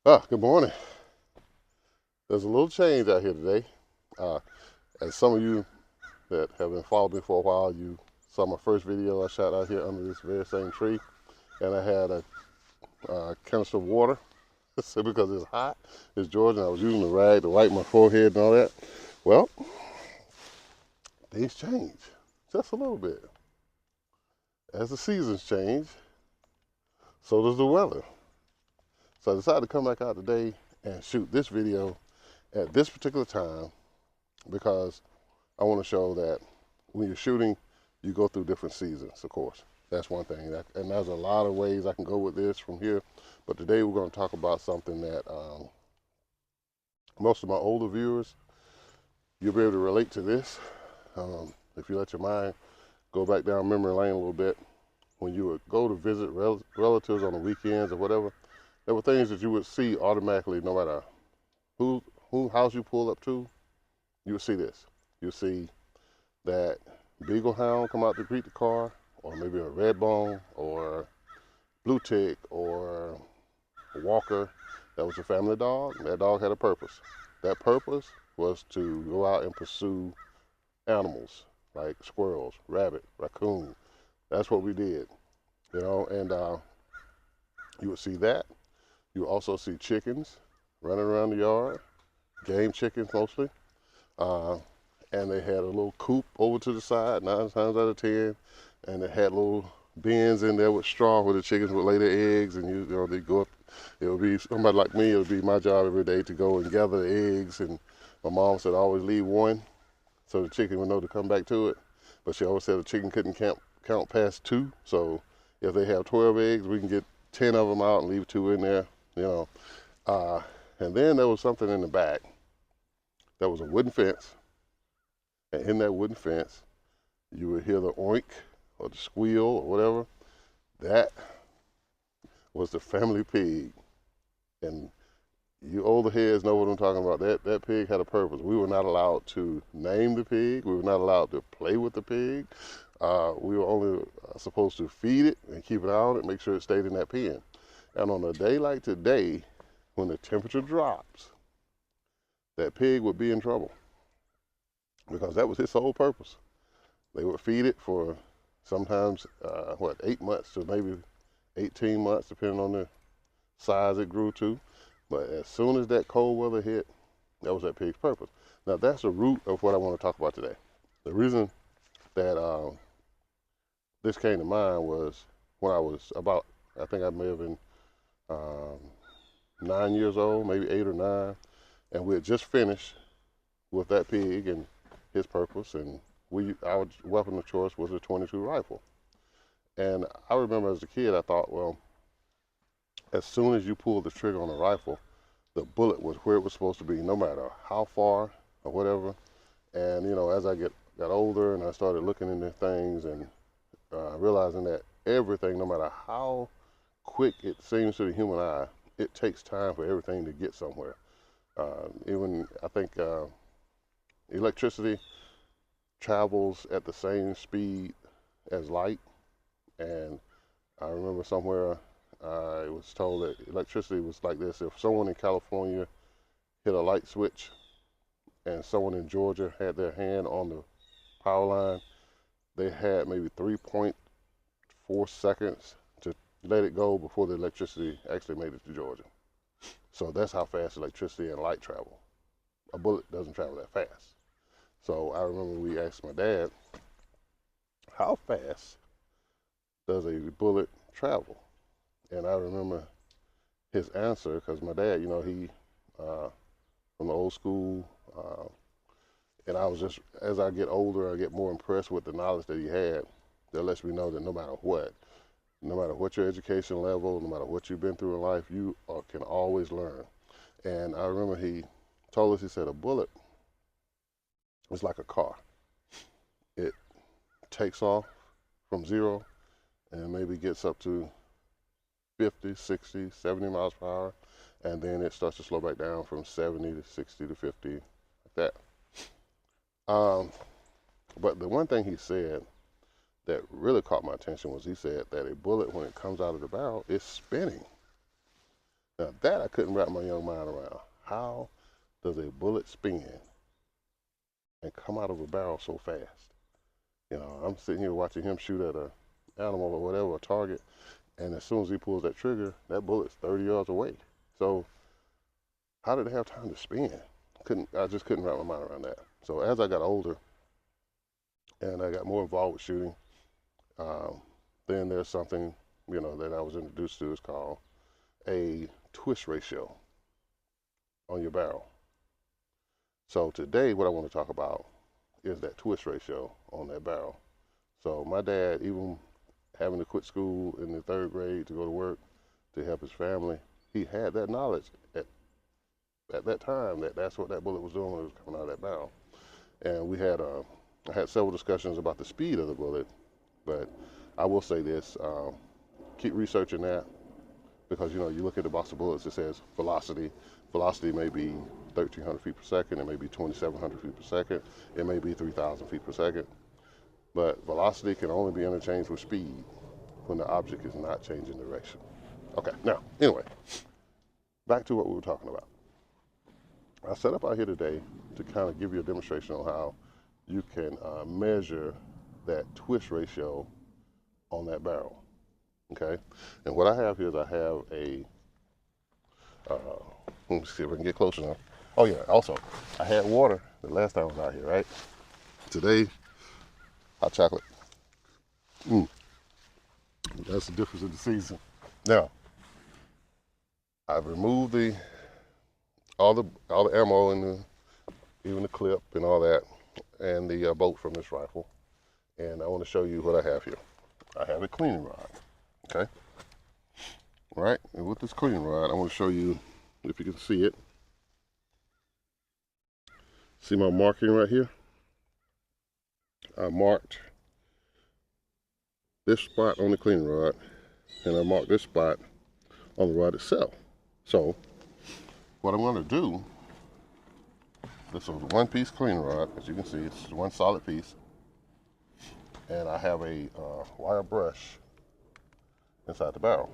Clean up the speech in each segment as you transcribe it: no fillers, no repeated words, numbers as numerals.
Good morning. There's a little change out here today. Uh, as some of you that have been following me for a while, you saw my first video I shot out here under this very same tree, and I had a canister of water. So because it's hot, it's Georgia, and I was using the rag to wipe my forehead and all that. Well, things change just a little bit. As the seasons change, so does the weather. So I decided to come back out today and shoot this video at this particular time because I want to show that when you're shooting, you go through different seasons, of course. That's one thing. And there's a lot of ways I can go with this from here. But today we're going to talk about something that most of my older viewers, you'll be able to relate to this. If you let your mind go back down memory lane a little bit, when you would go to visit relatives on the weekends or whatever, there were things that you would see automatically no matter who, who house you pull up to, you would see this. You see that beagle hound come out to greet the car, or maybe a red bone, or blue tick, or a walker. That was a family dog. That dog had a purpose. That purpose was to go out and pursue animals like squirrels, rabbit, raccoon. That's what we did, And you would see that. You would also see chickens running around the yard, game chickens mostly. Uh, and they had a little coop over to the side, 9 times out of 10, and it had little bins in there with straw where the chickens would lay their eggs, and they go up. It would be somebody like me. It would be my job every day to go and gather the eggs, and my mom said always leave one so the chicken would know to come back to it. But she always said the chicken couldn't count past two. So if they have 12 eggs, we can get 10 of them out and leave two in there, you know. Uh, and then there was something in the back. There was a wooden fence, and in that wooden fence, you would hear the oink or the squeal or whatever. That was the family pig. And you older heads know what I'm talking about. That pig had a purpose. We were not allowed to name the pig. We were not allowed to play with the pig. We were only supposed to feed it and keep an eye on it, make sure it stayed in that pen. And on a day like today, when the temperature drops, that pig would be in trouble because that was his sole purpose. They would feed it for sometimes 8 months to maybe 18 months, depending on the size it grew to. But as soon as that cold weather hit, that was that pig's purpose. Now that's the root of what I want to talk about today. The reason that this came to mind was when I was about, I think I may have been um, 9 years old, maybe 8 or 9, and we had just finished with that pig and his purpose, and our weapon of choice was a 22 rifle. And I remember as a kid, I thought, well, as soon as you pull the trigger on a rifle, the bullet was where it was supposed to be, no matter how far or whatever. And as I got older and I started looking into things and realizing that everything, no matter how quick it seems to the human eye, it takes time for everything to get somewhere. Even I think electricity travels at the same speed as light, and I remember somewhere it was told that electricity was like this. If someone in California hit a light switch and someone in Georgia had their hand on the power line, they had maybe 3.4 seconds to let it go before the electricity actually made it to Georgia. So that's how fast electricity and light travel. A bullet doesn't travel that fast. So I remember we asked my dad, how fast does a bullet travel? And I remember his answer because my dad, he from the old school, and I was just as I get older, I get more impressed with the knowledge that he had. That lets me know that no matter what your education level, no matter what you've been through in life, you can always learn. And I remember he told us, he said, a bullet is like a car. It takes off from zero and maybe gets up to 50, 60, 70 miles per hour, and then it starts to slow back down from 70 to 60 to 50, like that. Um, but the one thing he said that really caught my attention was he said that a bullet, when it comes out of the barrel, is spinning. Now that I couldn't wrap my young mind around. How does a bullet spin and come out of a barrel so fast? You know, I'm sitting here watching him shoot at a animal or whatever, a target, and as soon as he pulls that trigger, that bullet's 30 yards away. So how did it have time to spin? I just couldn't wrap my mind around that. So as I got older and I got more involved with shooting, then there's something, you know, that I was introduced to. It's called a twist ratio on your barrel. So today what I want to talk about is that twist ratio on that barrel. So my dad, even having to quit school in the 3rd grade to go to work to help his family, he had that knowledge at that time that's what that bullet was doing when it was coming out of that barrel. And I had several discussions about the speed of the bullet, but I will say this, keep researching that, because, you know, you look at the box of bullets, it says velocity. Velocity may be 1,300 feet per second, it may be 2,700 feet per second, it may be 3,000 feet per second. But velocity can only be interchanged with speed when the object is not changing direction. Okay, now, anyway, back to what we were talking about. I set up out here today to kind of give you a demonstration on how you can measure that twist ratio on that barrel. Okay, and what I have here is I have a, let me see if I can get close enough. Oh yeah, also, I had water the last time I was out here, right? Today, hot chocolate. That's the difference of the season. Now, I've removed all the ammo and even the clip and all that, and the bolt from this rifle. And I want to show you what I have here. I have a cleaning rod. Okay. All right. And with this cleaning rod, I want to show you, if you can see it. See my marking right here? I marked this spot on the cleaning rod, and I marked this spot on the rod itself. So what I'm going to do, this is a one-piece cleaning rod. As you can see, it's one solid piece, and I have a wire brush inside the barrel.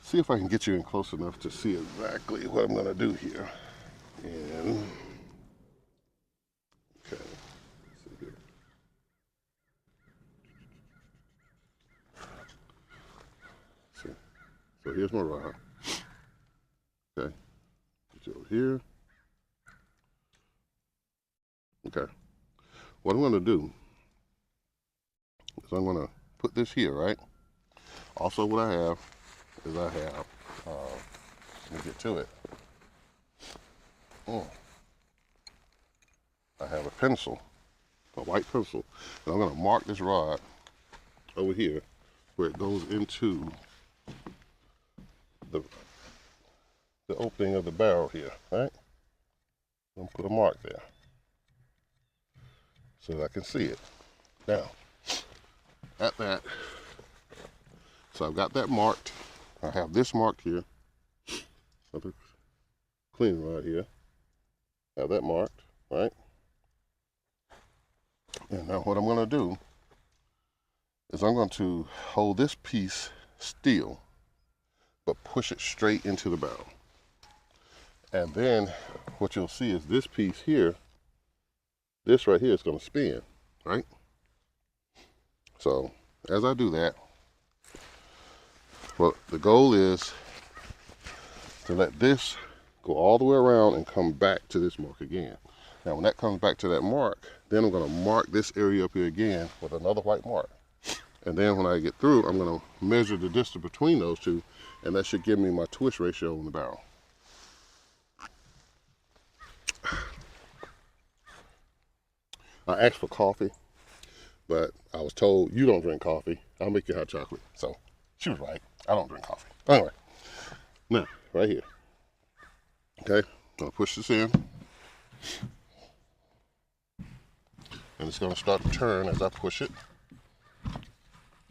See if I can get you in close enough to see exactly what I'm going to do here. And okay, let's see here. See. So here's my rod. Okay, get you over here. Okay, what I'm going to do is I'm going to put this here, right? Also, what I have is let me get to it. I have a pencil, a white pencil, and I'm going to mark this rod over here where it goes into the opening of the barrel here, right? I'm going to put a mark there so that I can see it. Now, at that, so I've got that marked. I have this marked here. So the cleaning rod here. I have that marked, right? And now what I'm going to do is I'm going to hold this piece still, but push it straight into the barrel. And then what you'll see is this piece here, this right here is going to spin, right? So as I do that, well, the goal is to let this go all the way around and come back to this mark again. Now when that comes back to that mark, then I'm going to mark this area up here again with another white mark. And then when I get through, I'm going to measure the distance between those two, and that should give me my twist ratio on the barrel. I asked for coffee, but I was told, you don't drink coffee, I'll make you hot chocolate. So she was right, I don't drink coffee. Anyway, now, right here. Okay, I'm going to push this in. And it's going to start to turn as I push it.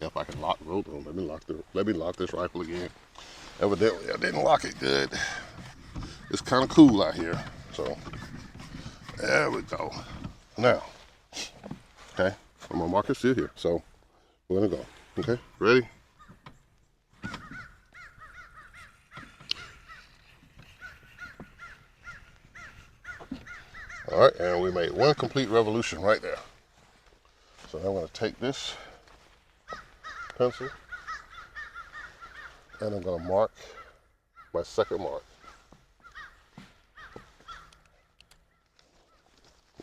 If I can lock, hold on, let me lock this rifle again. Evidently, I didn't lock it good. It's kind of cool out here, so there we go. Now, okay, I'm gonna mark it still here, so we're gonna go. Okay, ready? All right, and we made one complete revolution right there. So now I'm going to take this pencil and I'm going to mark my second mark.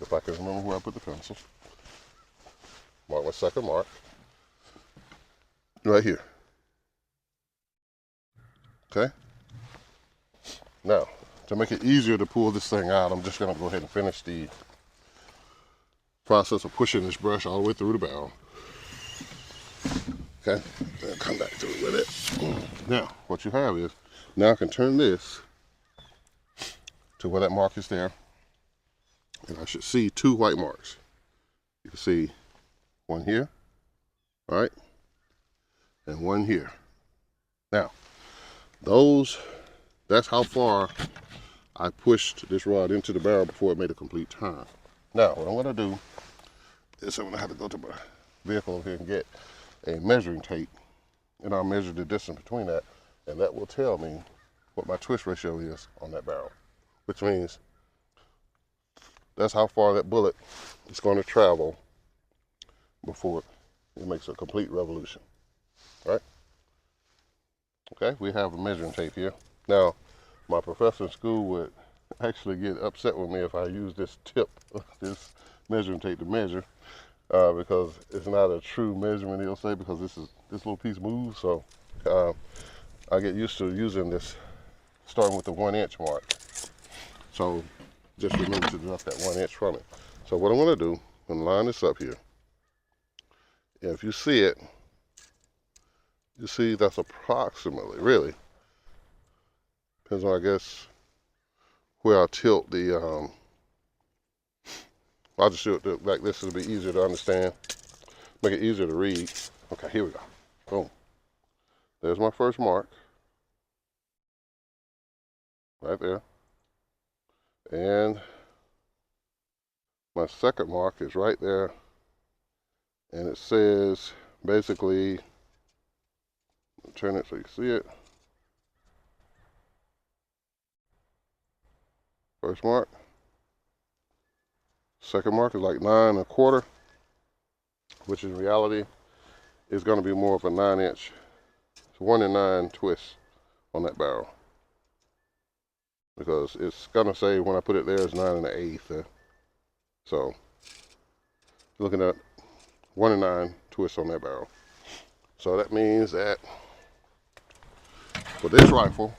If I can remember where I put the pencil. Mark my second mark. Right here. Okay? Now, to make it easier to pull this thing out, I'm just going to go ahead and finish the process of pushing this brush all the way through the barrel. Okay? And come back to it with it. Now, what you have is, now I can turn this to where that mark is there. And I should see two white marks. You can see one here, all right, and one here. Now, that's how far I pushed this rod into the barrel before it made a complete turn. Now, what I'm going to do is I'm going to have to go to my vehicle over here and get a measuring tape, and I'll measure the distance between that, and that will tell me what my twist ratio is on that barrel, which means that's how far that bullet is going to travel before it makes a complete revolution, right? Okay, we have a measuring tape here. Now, my professor in school would actually get upset with me if I use this tip, this measuring tape to measure, because it's not a true measurement, he'll say, because this little piece moves. So I get used to using this, starting with the 1 inch mark. So just remember to deduct that 1 inch from it. So what I'm going to do, I'm going to line this up here. And if you see it, you see that's approximately, really, depends on, I guess, where I tilt the, I'll just do it like this, it'll be easier to understand, make it easier to read. Okay, here we go. Boom. There's my first mark, right there. And my second mark is right there. And it says, basically, turn it so you see it. First mark. Second mark is like 9 1/4, which in reality is going to be more of a 9 inch. It's 1 in 9 twist on that barrel. Because it's going to say when I put it there, it's 9 1/8. So, looking at 1 in 9 twist on that barrel. So that means that for this rifle,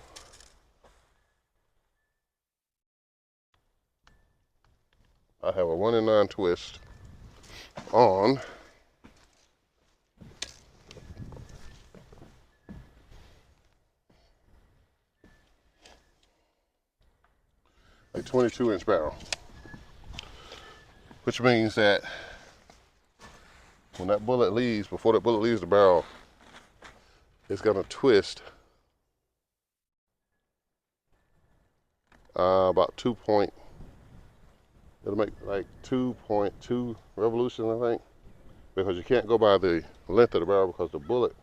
I have a 1 in 9 twist on a 22-inch barrel, which means that when that bullet leaves, before that bullet leaves the barrel, it's going to twist about it'll make like 2.2 revolutions, I think, because you can't go by the length of the barrel because the bullet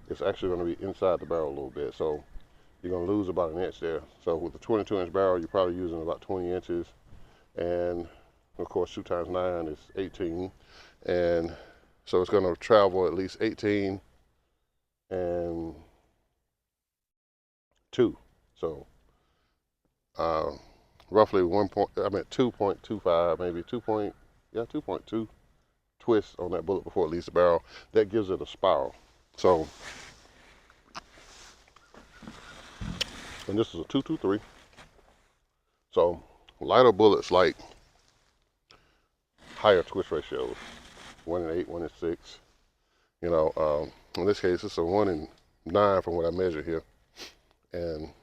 is actually going to be inside the barrel a little bit. So you're going to lose about 1 inch there. So with the 22-inch barrel, you're probably using about 20 inches. And of course, 2 times 9 is 18. And so it's going to travel at least 18 and 2. So roughly 2.25, maybe 2.2 twists on that bullet before it leaves the barrel. That gives it a spiral. So, and this is a 223. So lighter bullets like higher twist ratios, 1 in 8, 1 in 6. You know, in this case, it's a 1 in 9 from what I measure here. And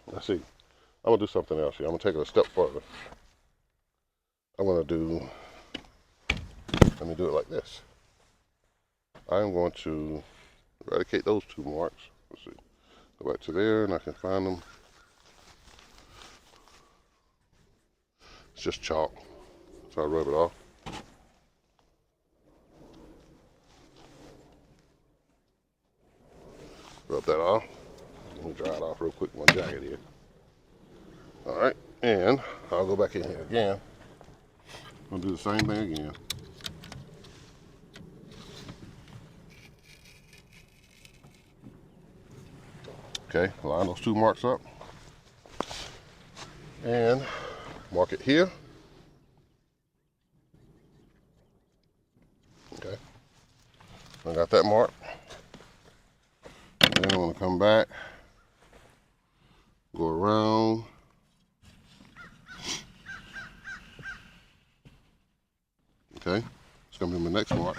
let's see, I'm gonna do something else here. I'm gonna take it a step further. I'm gonna let me do it like this. I'm going to eradicate those 2 marks. Let's see, go back to there and I can find them. It's just chalk, so I rub it off. Rub that off. Let me dry it off real quick with my jacket here. All right, and I'll go back in here again I'll do the same thing again. Okay, line those 2 marks up. And mark it here. Okay, I got that mark. And then I'm gonna come back, go around. Okay, it's gonna be my next mark.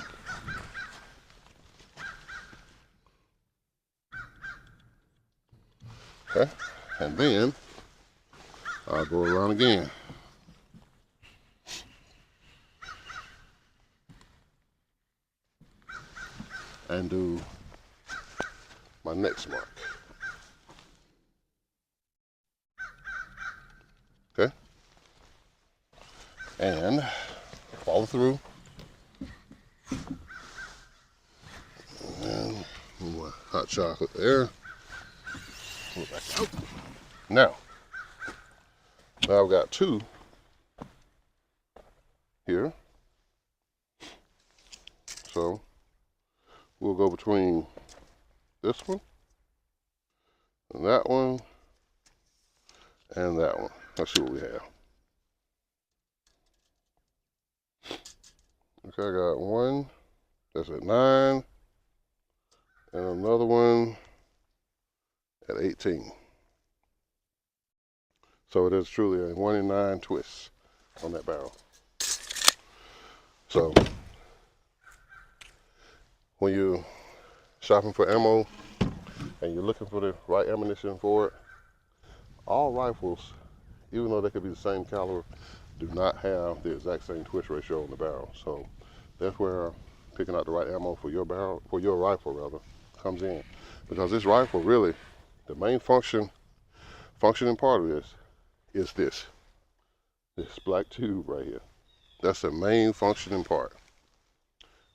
Okay, and then I'll go around again. And do my next mark. Okay, and follow through. And my hot chocolate there. Pull it back out. Now I've got 2 here. So we'll go between this one and that one and that one. Let's see what we have. Okay, I got one that's at 9 and another one at 18. So it is truly a 1 in 9 twist on that barrel. So when you're shopping for ammo and you're looking for the right ammunition for it, all rifles, even though they could be the same caliber, do not have the exact same twist ratio on the barrel. So that's where picking out the right ammo for your barrel, for your rifle rather, comes in. Because this rifle really, the main functioning part of this is this black tube right here. That's the main functioning part,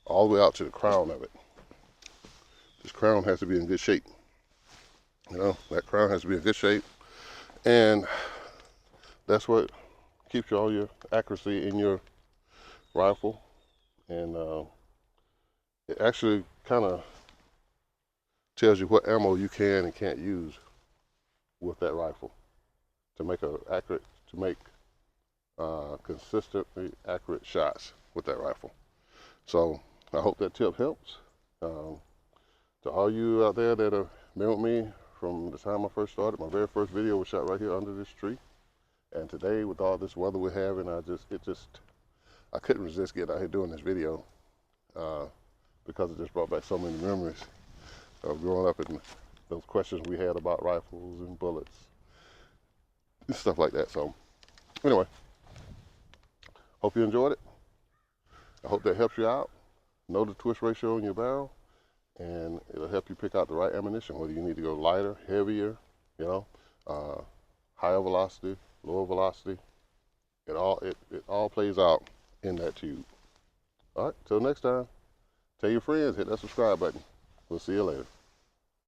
all the way out to the crown of it. This crown has to be in good shape. You know, that crown has to be in good shape, and that's what keeps all your accuracy in your rifle. And it actually kind of tells you what ammo you can and can't use with that rifle to make consistently accurate shots with that rifle. So I hope that tip helps. To all you out there that have been with me from the time I first started, my very first video was shot right here under this tree. And today, with all this weather we're having, I couldn't resist getting out here doing this video because it just brought back so many memories of growing up and those questions we had about rifles and bullets and stuff like that. So anyway, hope you enjoyed it. I hope that helps you out. Know the twist ratio in your barrel, and it'll help you pick out the right ammunition, whether you need to go lighter, heavier, higher velocity, lower velocity. It all plays out in that tube. All right, till next time, tell your friends, hit that subscribe button. We'll see you later.